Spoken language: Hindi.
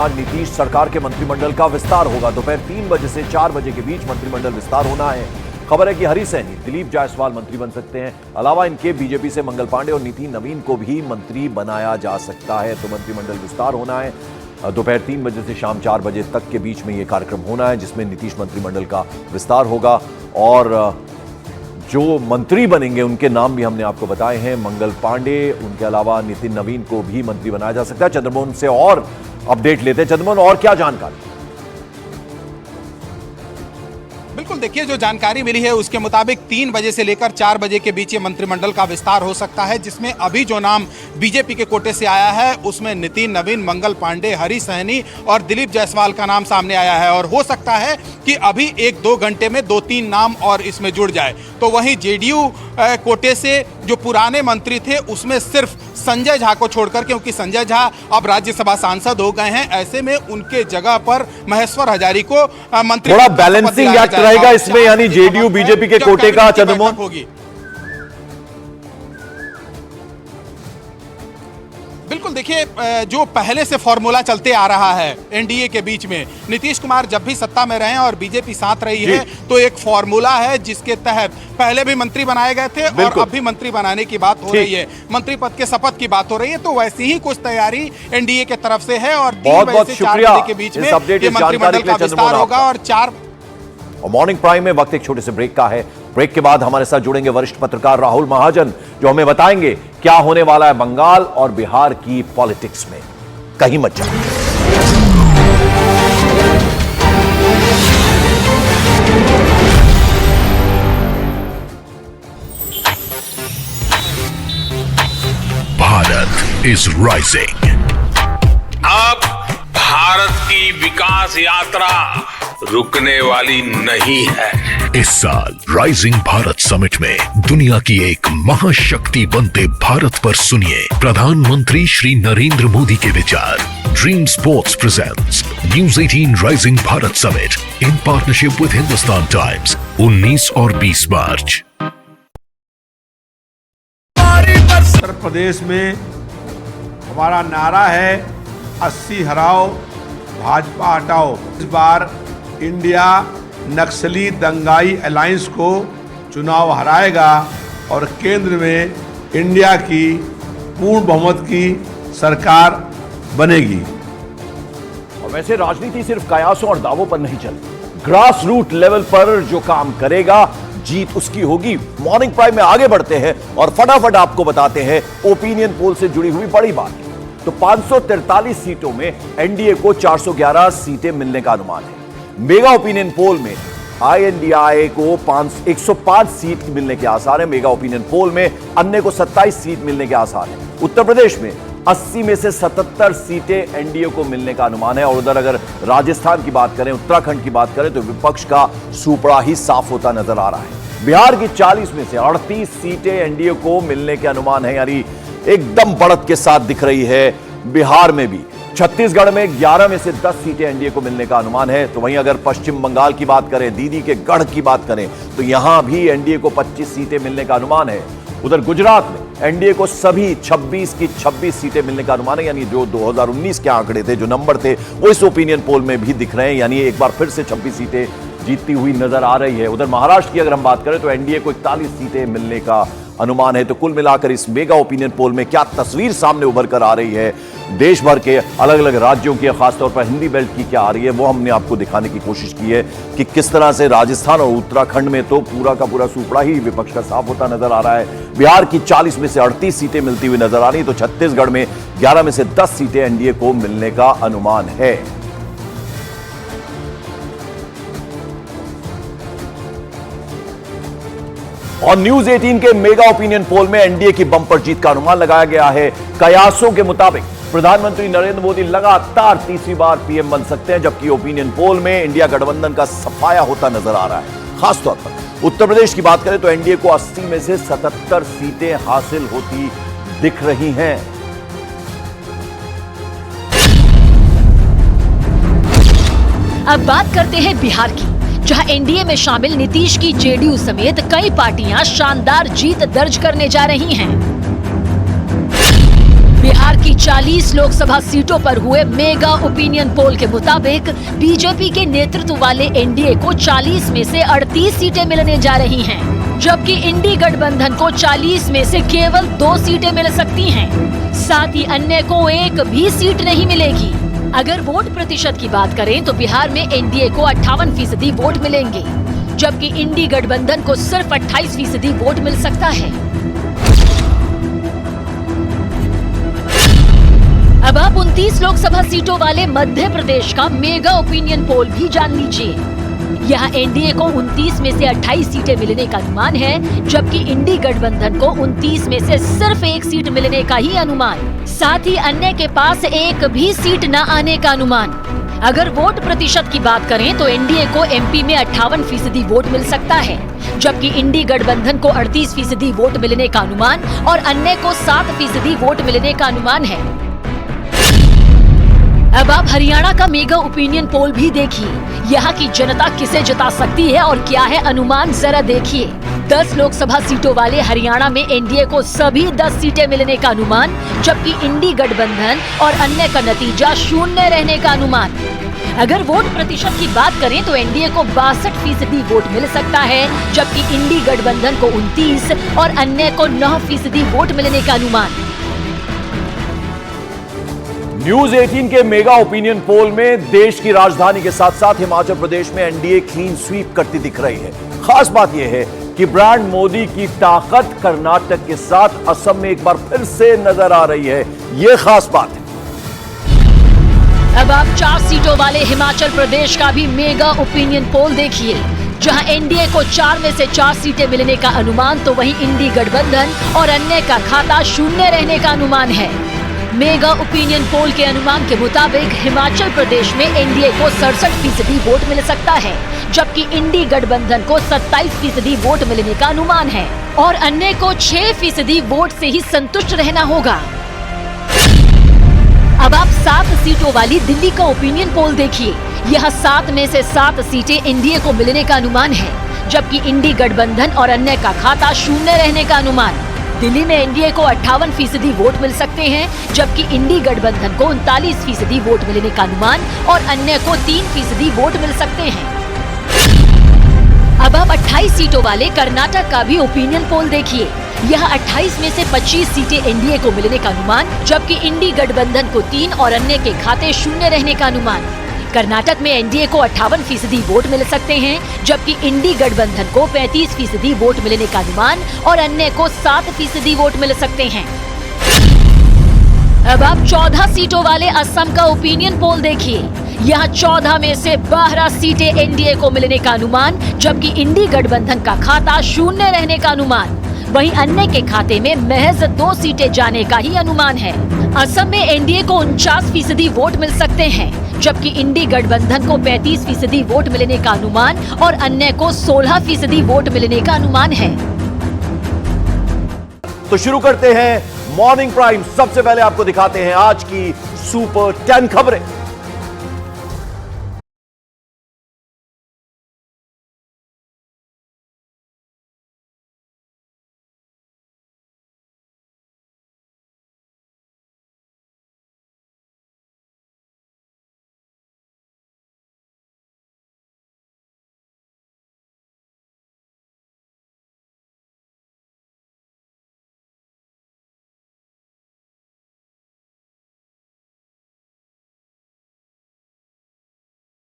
आज नीतीश सरकार के मंत्रिमंडल का विस्तार होगा। दोपहर 3 बजे से 4 बजे के बीच मंत्रिमंडल विस्तार होना है। खबर है कि हरी सहनी, दिलीप जायसवाल मंत्री बन सकते हैं। अलावा इनके बीजेपी से मंगल पांडे और नितिन नवीन को भी मंत्री बनाया जा सकता है। तो मंत्रिमंडल विस्तार होना है। दोपहर 3 बजे से शाम 4 बजे तक के बीच में यह कार्यक्रम होना है, जिसमें नीतीश मंत्रिमंडल का विस्तार होगा। और जो मंत्री बनेंगे उनके नाम भी हमने आपको बताए हैं। मंगल पांडे, उनके अलावा नितिन नवीन को भी मंत्री बनाया जा सकता है। चंद्रमोहन से और अपडेट लेते हैं। चंद्रमोहन, और क्या जानकारी? बिल्कुल, देखिए, जो जानकारी मिली है उसके मुताबिक 3 बजे से लेकर 4 बजे के बीच ये मंत्रिमंडल का विस्तार हो सकता है, जिसमें अभी जो नाम बीजेपी के कोटे से आया है उसमें नितिन नवीन, मंगल पांडे, हरी सहनी और दिलीप जायसवाल का नाम सामने आया है। और हो सकता है कि अभी 1-2 घंटे में 2-3 नाम और इसमें जुड़ जाए। तो वहीं जेडीयू कोटे से जो पुराने मंत्री थे उसमें सिर्फ संजय झा को छोड़कर, क्योंकि संजय झा अब राज्यसभा सांसद हो गए हैं, ऐसे में उनके जगह पर महेश्वर हजारी को मंत्री थोड़ा बैलेंसिंग एक्ट रहेगा इसमें, यानी जेडीयू बीजेपी के कोटे का। चंद्रमोहन होगी, बिल्कुल। देखिए, जो पहले से फॉर्मूला चलते आ रहा है एनडीए के बीच में, नीतीश कुमार जब भी सत्ता में रहे और बीजेपी साथ रही है, तो एक फॉर्मूला है जिसके तहत पहले भी मंत्री बनाए गए थे और अब भी मंत्री बनाने की बात हो रही है, मंत्री पद के शपथ की बात हो रही है। तो वैसी ही कुछ तैयारी एनडीए की तरफ से है और 3 बजे से 4 बजे के बीच में ये मंत्रिमंडल का विस्तार होगा। और मॉर्निंग प्राइम में वक्त एक छोटे से ब्रेक का है। ब्रेक के बाद हमारे साथ जुड़ेंगे वरिष्ठ पत्रकार राहुल महाजन, जो हमें बताएंगे क्या होने वाला है बंगाल और बिहार की पॉलिटिक्स में। कहीं मत जाओ। Bharat is rising. अब भारत की विकास यात्रा रुकने वाली नहीं है। इस साल राइजिंग भारत समिट में दुनिया की एक महाशक्ति बनते भारत पर सुनिए प्रधानमंत्री श्री नरेंद्र मोदी के विचार। Dream sports presents news 18 rising Bharat summit in partnership with Hindustan times 19 और 20 मार्च। उत्तर प्रदेश में हमारा नारा है 80 हराओ, भाजपा हटाओ। इस बार इंडिया नक्सली दंगाई अलायंस को चुनाव हराएगा और केंद्र में इंडिया की पूर्ण बहुमत की सरकार बनेगी। और वैसे राजनीति सिर्फ कयासों और दावों पर नहीं चलती, ग्रास रूट लेवल पर जो काम करेगा जीत उसकी होगी। मॉर्निंग प्राइम में आगे बढ़ते हैं और फटाफट आपको बताते हैं ओपिनियन पोल से जुड़ी हुई बड़ी बात। तो 543 सीटों में एनडीए को 411 सीटें मिलने का अनुमान है। मेगा ओपिनियन पोल में आईएनडीए को 105 सीट मिलने के आसार है। मेगा ओपिनियन पोल में अन्य को 27 सीट मिलने के आसार है। उत्तर प्रदेश में 80 में से 77 सीटें एनडीए को मिलने का अनुमान है। और उधर अगर राजस्थान की बात करें, उत्तराखंड की बात करें, तो विपक्ष का सुपड़ा ही साफ होता नजर आ रहा है। बिहार की 40 में से 38 सीटें एनडीए को मिलने के अनुमान है, यानी एकदम बढ़त के साथ दिख रही है बिहार में भी। छत्तीसगढ़ में 11 में से 10 सीटें एनडीए को मिलने का अनुमान है। तो वहीं अगर पश्चिम बंगाल की बात करें, दीदी के गढ़ की बात करें, तो यहां भी एनडीए को 25 सीटें मिलने का अनुमान है। उधर गुजरात में एनडीए को सभी 26 की 26 सीटें मिलने का अनुमान है, यानी जो 2019 के आंकड़े थे, जो नंबर थे, वो इस ओपिनियन पोल में भी दिख रहे हैं, यानी एक बार फिर से 26 सीटें जीतती हुई नजर आ रही है। उधर महाराष्ट्र की अगर हम बात करें तो एनडीए को 41 सीटें मिलने का अनुमान है। तो कुल मिलाकर इस मेगा ओपिनियन पोल में क्या तस्वीर सामने उभर कर आ रही है, देश भर के अलग अलग राज्यों की, खासतौर पर हिंदी बेल्ट की क्या आ रही है, वो हमने आपको दिखाने की कोशिश की है कि किस तरह से राजस्थान और उत्तराखंड में तो पूरा का पूरा सुपड़ा ही विपक्ष का साफ होता नजर आ रहा है। बिहार की 40 में से 38 सीटें मिलती हुई नजर आ रही, तो छत्तीसगढ़ में 11 में से 10 सीटें एनडीए को मिलने का अनुमान है। और न्यूज 18 के मेगा ओपिनियन पोल में एनडीए की बंपर जीत का अनुमान लगाया गया है। कयासों के मुताबिक प्रधानमंत्री नरेंद्र मोदी लगातार तीसरी बार पीएम बन सकते हैं, जबकि ओपिनियन पोल में इंडिया गठबंधन का सफाया होता नजर आ रहा है। खासतौर पर उत्तर प्रदेश की बात करें तो एनडीए को 80 में से 77 सीटें हासिल होती दिख रही हैं। अब बात करते हैं बिहार की, जहां एनडीए में शामिल नीतीश की जेडीयू समेत कई पार्टियां शानदार जीत दर्ज करने जा रही हैं। बिहार की 40 लोकसभा सीटों पर हुए मेगा ओपिनियन पोल के मुताबिक बीजेपी के नेतृत्व वाले एनडीए को 40 में से 38 सीटें मिलने जा रही हैं, जबकि इंडी गठबंधन को 40 में से केवल 2 सीटें मिल सकती हैं। साथ ही अन्य को एक भी सीट नहीं मिलेगी। अगर वोट प्रतिशत की बात करें तो बिहार में एनडीए को 58% वोट मिलेंगे, जबकि इंडी गठबंधन को सिर्फ 28% वोट मिल सकता है। अब आप 29 लोकसभा सीटों वाले मध्य प्रदेश का मेगा ओपिनियन पोल भी जान लीजिए। यहाँ एनडीए को 29 में से 28 सीटें मिलने का अनुमान है, जबकि इंडी गठबंधन को 29 में से सिर्फ 1 सीट मिलने का ही अनुमान। साथ ही अन्य के पास एक भी सीट न आने का अनुमान। अगर वोट प्रतिशत की बात करें तो एनडीए को एमपी में 58% वोट मिल सकता है, जबकि इंडी गठबंधन को 38% वोट मिलने का अनुमान और अन्य को 7% वोट मिलने का अनुमान है। अब आप हरियाणा का मेगा ओपिनियन पोल भी देखिए। यहाँ की जनता किसे जिता सकती है और क्या है अनुमान, जरा देखिए। 10 लोकसभा सीटों वाले हरियाणा में एनडीए को सभी 10 सीटें मिलने का अनुमान, जबकि इंडी गठबंधन और अन्य का नतीजा 0 रहने का अनुमान। अगर वोट प्रतिशत की बात करें तो एनडीए को 62% वोट मिल सकता है, जबकि इंडी गठबंधन को 29 और अन्य को 9% वोट मिलने का अनुमान। न्यूज 18 के मेगा ओपिनियन पोल में देश की राजधानी के साथ साथ हिमाचल प्रदेश में एनडीए क्लीन स्वीप करती दिख रही है। खास बात यह है कि ब्रांड मोदी की ताकत कर्नाटक के साथ असम में एक बार फिर से नजर आ रही है। यह खास बात है। अब आप 4 सीटों वाले हिमाचल प्रदेश का भी मेगा ओपिनियन पोल देखिए। जहां एनडीए को 4 में से 4 सीटें मिलने का अनुमान, तो वहीं इंडी गठबंधन और अन्य का खाता 0 रहने का अनुमान है। मेगा ओपिनियन पोल के अनुमान के मुताबिक हिमाचल प्रदेश में एनडीए को 67% वोट मिल सकता है, जबकि इंडी गठबंधन को 27% वोट मिलने का अनुमान है और अन्य को 6% वोट से ही संतुष्ट रहना होगा। अब आप 7 सीटों वाली दिल्ली का ओपिनियन पोल देखिए। यह 7 में से 7 सीटें एनडीए को मिलने का अनुमान है, जबकि इंडी गठबंधन और अन्य का खाता 0 रहने का अनुमान। दिल्ली में एनडीए को 58% वोट मिल सकते हैं, जबकि इंडी गठबंधन को 39% वोट मिलने का अनुमान और अन्य को 3% वोट मिल सकते हैं। अब आप 28 सीटों वाले कर्नाटक का भी ओपिनियन पोल देखिए। यह 28 में से 25 सीटें एनडीए को मिलने का अनुमान, जबकि इंडी गठबंधन को 3 और अन्य के खाते 0 रहने का अनुमान। कर्नाटक में एनडीए को 58% वोट मिल सकते हैं, जबकि इंडी गठबंधन को 35% वोट मिलने का अनुमान और अन्य को 7% वोट मिल सकते हैं। अब आप 14 सीटों वाले असम का ओपिनियन पोल देखिए। यहाँ 14 में से 12 सीटें एनडीए को मिलने का अनुमान, जबकि इंडी गठबंधन का खाता 0 रहने का अनुमान। वहीं अन्य के खाते में महज 2 सीटें जाने का ही अनुमान है। असम में एनडीए को 49% वोट मिल सकते हैं, जबकि इंडी गठबंधन को 35% वोट मिलने का अनुमान और अन्य को 16% वोट मिलने का अनुमान है। तो शुरू करते हैं मॉर्निंग प्राइम। सबसे पहले आपको दिखाते हैं आज की सुपर 10 खबरें।